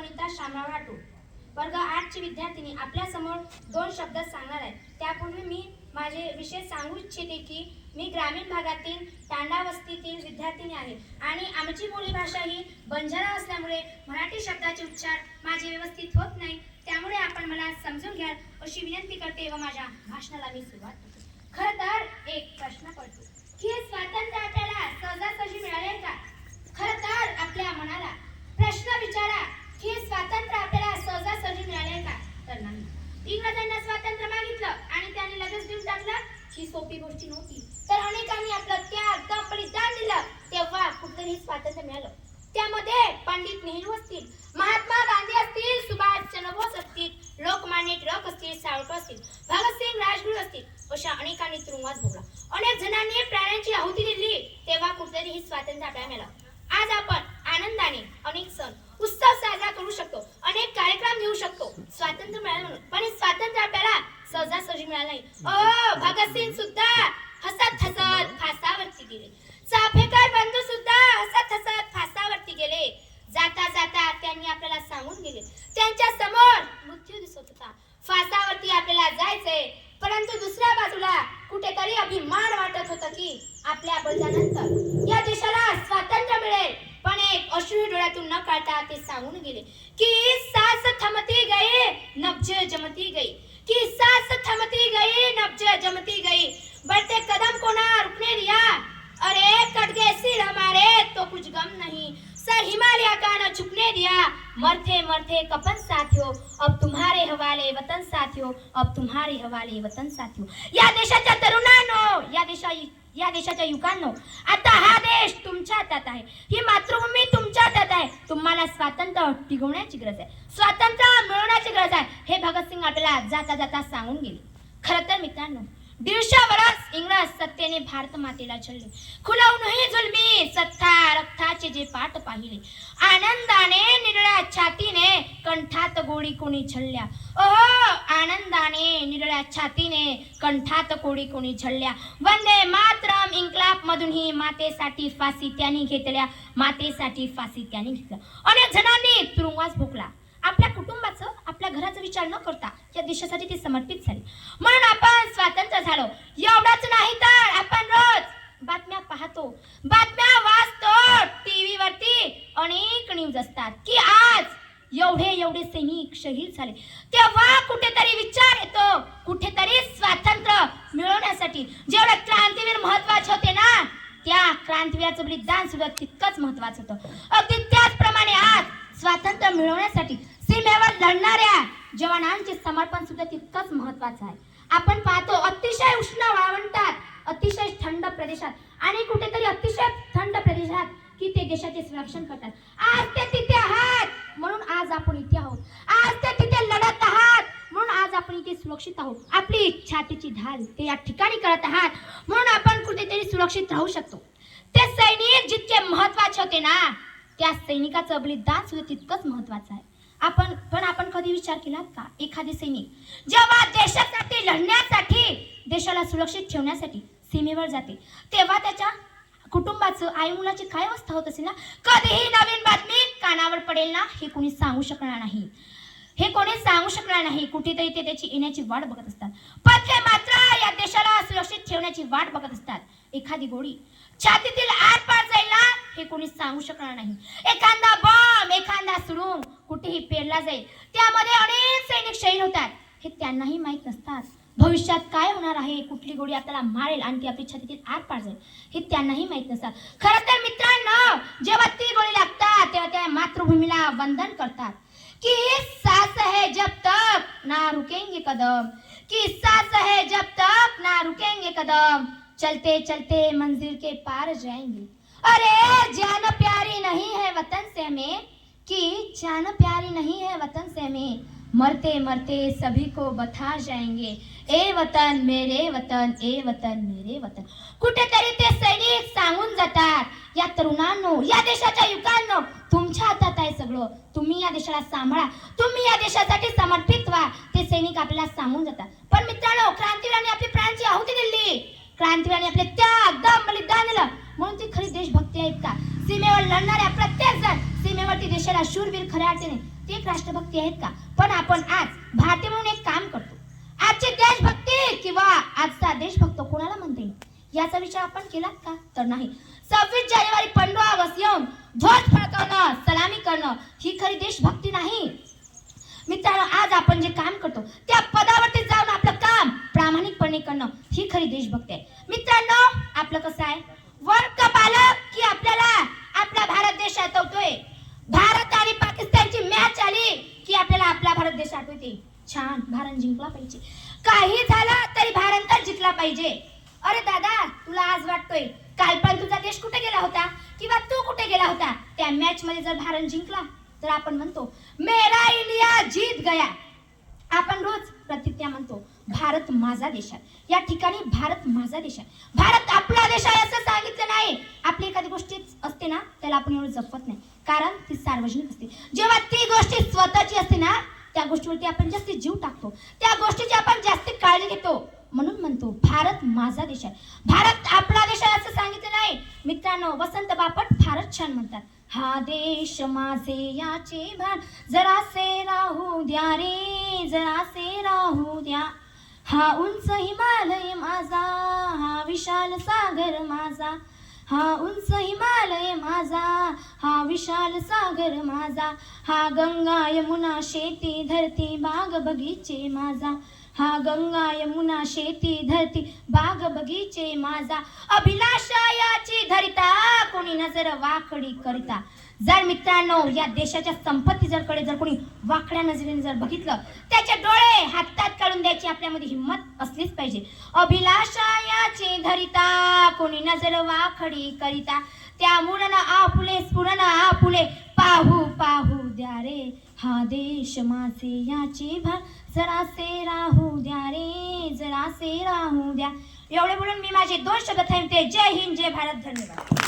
वनिता शामराव राठोड, वर्ग 8 ची विद्यार्थिनी आपल्या समोर 2 शब्द सांगणार आहे. त्यापूर्वी मी माझे विषय सांगू इच्छिते की मी ग्रामीण भागातील तांडा वस्तीतील विद्यार्थिनी आहे आणि आमची बोलीभाषा ही बंजारा असल्यामुळे मराठी शब्दाचे उच्चार माझे व्यवस्थित होत नाही. त्यामुळे आपण मला समजून घ्या अशी विनंती करते व माझ्या भाषणाला मी सुरुवात करते. खरं तर एक प्रश्न पडतो की हे स्वातंत्र्य आपल्याला सहजासहजी मिळाले का? खरं तर आपल्या मनाला प्रश्न विचारा की हे स्वातंत्र्य आपल्याला सहजासहजी मिळाले का? तर नाही. इंग्रजांना स्वातंत्र्य मागितलं आणि त्यांनी लगेच देऊन टाकलं ही सोपी गोष्ट नव्हती. तर अनेकांनी आपलं त्याग दम बलिदान दिलं तेव्हा कुठेतरी स्वातंत्र्य मिळालं. त्यामध्ये पंडित नेहरू असतील, महात्मा गांधी असतील, सुभाषचंद्र बोस असतील, लोकमान्य टिळक असतील, सावरकर असतील, भगतसिंग राजगुरू असतील, अशा अनेकांनी तुरुंगवास भोगला. अनेक जणांनी प्राणांची आहुती दिली तेव्हा कुठेतरी ही स्वातंत्र्य आपल्याला मिळालं. आज आपण आनंदाने अनेक सण उत्सव साजरा करू शकतो, अनेक कार्यक्रम घेऊ शकतो स्वातंत्र्य मिळालं म्हणून. पण हे स्वातंत्र्य आपल्याला सहजासहजी मिळालं नाही. भगतसिंग सुद्धा हसत हसत फासावरती गेले. चाफेकर बंधू सुद्धा हसत हसत फासावरती गेले. जाता जाता त्यांनी आपल्याला सांगून गेले त्यांच्या समोर मृत्यू दिसत होता. फासावरती आपल्याला जायचंय, परंतु दुसऱ्या बाजूला कुठेतरी अभिमान वाटत होतं की आपल्या बलिदानानंतर या देशाला स्वातंत्र्य मिळेल. पण एक अश्रू डोळ्यातून न काढता ते सांगून गेले की सास थमती गई नब्ज जमती गई, की सास थमती गई नब्ज जमती गई, बढ़ते कदम को ना रुकने दिया, अरे कट गए सिर हमारे तो कुछ गम नहीं, सर हिमालय का न झुकने दिया, मरते मरते कफन साथियों अब तुम्हारे हवाले वतन साथियों, अब तुम्हारे हवाले वतन साथियों. या देशाच्या तरुणांनो, या देशाच्या युवकांनो, आता हा देश तुमच्या हातात आहे, ही मातृभूमी तुमच्या हातात आहे. तुम्हाला स्वातंत्र्य टिकवण्याची गरज आहे, स्वातंत्र्य मिळवण्याची गरज आहे, हे भगतसिंग आपल्याला जाता जाता सांगून गेले. खरं तर मित्रांनो, 150 वर्ष इंग्रज सत्तेने भारत मातेला छळले, खुलवूनही जुलमी सत्ता रक्ताचे जे पाठ पाहिले, आनंदाने निरळ्या छातीने कंठात गोळी कोणी छळल्या, आनंदाने निरळ्या छातीने कंठात गोळी कोणी छळल्या. वंदे मातरम इन्कलाब मधूनही मातेसाठी फाशी त्यांनी घेतल्या, मातेसाठी फाशी त्यांनी घेतल्या. अनेक जणांनी तुरुंगवास भोगला. आपल्या कुटुंबाचं, आपल्या घराचा विचार न करता या देशासाठी ते समर्पित झाले. म्हणून आपण स्वातंत्र्य झालो. एवढंच नाही तर आपण रोज बातम्या पाहतो, बातम्या वाचतो, टीव्ही वरती अनेक न्यूज असतात की आज एवढे सैनिक शहीद झाले. तेव्हा कुठेतरी विचार येतो, कुठेतरी स्वातंत्र्य मिळवण्यासाठी जेवढे क्रांतीवीर महत्वाचे होते ना, त्या क्रांतीवीराचं बलिदान सुद्धा तितकंच महत्वाचं होतं. अगदी त्याचप्रमाणे आज स्वातंत्र्य मिळवण्यासाठी सीमेवर लढणाऱ्या जवानांचे समर्पण सुद्धा तितकंच महत्वाचं आहे. आपण पाहतो अतिशय उष्ण वाळवंटात, अतिशय थंड प्रदेशात आणि कुठेतरी अतिशय थंड प्रदेशात की ते देशाचे संरक्षण करतात. आज ते तिथे आहात म्हणून आज आपण इथे आहोत, आज ते तिथे लढत आहात म्हणून आज आपण इथे सुरक्षित आहोत. आपली छातीची ढाल ते या ठिकाणी करत आहात म्हणून आपण कुठेतरी सुरक्षित राहू शकतो. ते सैनिक जितके महत्वाचे होते ना, त्या सैनिकाचं बलिदान सुद्धा तितकंच महत्वाचं आहे. आपण कधी विचार केला का, एखादे सैनिक जेव्हा देशासाठी लढण्यासाठी, देशाला सुरक्षित ठेवण्यासाठी सीमेवर जाते तेव्हा त्याच्या कुटुंबाचं, आई मुलाची काय अवस्था होत असेल ना. कधीही नवीन बातमी कानावर पडेल ना, हे कोणी सांगू शकणार नाही, हे कोणी सांगू शकणार नाही. कुठेतरी ते त्याची येण्याची वाट बघत असतात, पण ते मात्र या देशाला सुरक्षित ठेवण्याची वाट बघत असतात. एखादी गोळी छातीतील आर पार जाईल ना, हे कोणी सांगू शकणार नाही. एखादा बॉम्ब, एखादा सुरुंग कुठेही पेरला जाईल, त्यामध्ये अनेक सैनिक शहीद होतात, हे त्यांनाही माहीत नसतात. भविष्यात काय होणार आहे, कुठली गोळी आपल्याला मारेल आणि ती आपली छातीतील आर पार जाईल, हे त्यांनाही माहीत नसतात. खरं तर मित्रांनो, जेव्हा ती गोळी लागतात तेव्हा त्या मातृभूमीला वंदन करतात की सांस है जब तक ना रुकेंगे कदम, की सांस है जब तक ना रुकेंगे कदम, चलते चलते मंजिल के पार जाएंगे. अरे जान प्यारी नहीं है वतन से हमें, कि जान प्यारी नहीं है वतन से हमें, मरते मरते सभी को बता जाएंगे, ए वतन मेरे वतन, ए वतन मेरे वतन. कुठेतरी ते सैनिक सांगून जातात, या तरुणांनो, या देशाच्या युवकांनो, तुमच्या हातात आहे सगळं, तुम्ही या देशाला सांभाळा, तुम्ही या देशासाठी समर्पित व्हा. ते सैनिक आपल्याला सांगून जातात. पण मित्रांनो, क्रांतीवीरांनी आपली प्राणांची आहुती दिली, क्रांतीवीरांनी आपले त्याग दम बलिदान दिलं म्हणून ती खरी देशभक्ती आहेत का? सीमेवर लढणाऱ्या प्रत्येक जण सीमेवरती देशाला शूरवीर खऱ्या अर्थाने ते एक राष्ट्रभक्ती आहेत का? पण आपण आज भारतीय म्हणून एक काम करतो. आजची देशभक्ती किंवा आजचा देशभक्त कोणाला म्हणता येईल याचा विचार आपण केला का? तर नाही. 26 जानेवारी 15 ऑगस्ट येऊन ध्वज फडकवणं, सलामी करणं ही खरी देशभक्ती नाही. मित्रांनो, आज आपण जे काम करतो त्या पदावरती जाऊन आपलं काम प्रामाणिकपणे करणं ही खरी देशभक्ती आहे. मित्रांनो, आपलं कसं आहे, वर्ल्ड कप आलं की आपल्याला आपला भारत देश आठवतोय. भारत आणि पाकिस्तानची मॅच आली की आपल्याला आपला भारत देश आठवते. छान, भारत जिंकला पाहिजे. काही झालं तरी भारत तर जिंकला पाहिजे. अरे दादा, तुला आज वाटतोय काल पण तुझा देश कुठे गेला होता किंवा तू कुठे गेला होता? त्या मॅच मध्ये जर भारत जिंकला तर आपण म्हणतो मेरा इंडिया जीत गया. आपण रोज प्रतिज्ञा म्हणतो भारत माझा देश आहे. या ठिकाणी भारत माझा देश आहे, भारत आपला देश आहे असं सांगितलं नाही. आपली एखादी गोष्टी असते ना त्याला आपण एवढं जपत नाही, कारण ती सार्वजनिक असते. जेव्हा ती गोष्टी स्वतःची असते ना त्या गोष्टीवरती आपण जास्त जीव टाकतो, त्या गोष्टीची आपण जास्त काळजी घेतो. म्हणून म्हणतो भारत माझा देश आहे, भारत आपला देश आहे असं सांगितलं नाही. मित्रांनो, वसंत बापट फारच छान म्हणतात, हा देश माझे याचे भान जरासे राहू द्या रे, जरासे राहू द्या. हा उंच हिमालय माझा, हा विशाल सागर माझा, हा उंच हिमालय माझा, हा विशाल सागर माझा, हा गंगा यमुना शेती धरती बाग बगीचे माझा, हा गंगा यमुना शेती धरती बाग बगीचे माझा, अभिलाषा याची धरिता कोणी नजर वाकडी करिता. जर मित्रांनो या देशाच्या संपत्ती जर कोणी वाकड्या नजरेने जर बघितलं, त्याचे डोळे हातात काढून द्यायची आपल्यामध्ये हिंमत असलीच पाहिजे. अभिलाषा याची धरिता कोणी नजर वाकडी करिता, त्या मुरण आपुले स्फुरण आपुले पाहू पाहू द्या रे, हा देश माझे याचे भान जरासे राहू द्या रे, जरासे राहू द्या. एवढे बोलून मी माझे 2 शब्द थांबते. जय हिंद, जय भारत, धन्यवाद.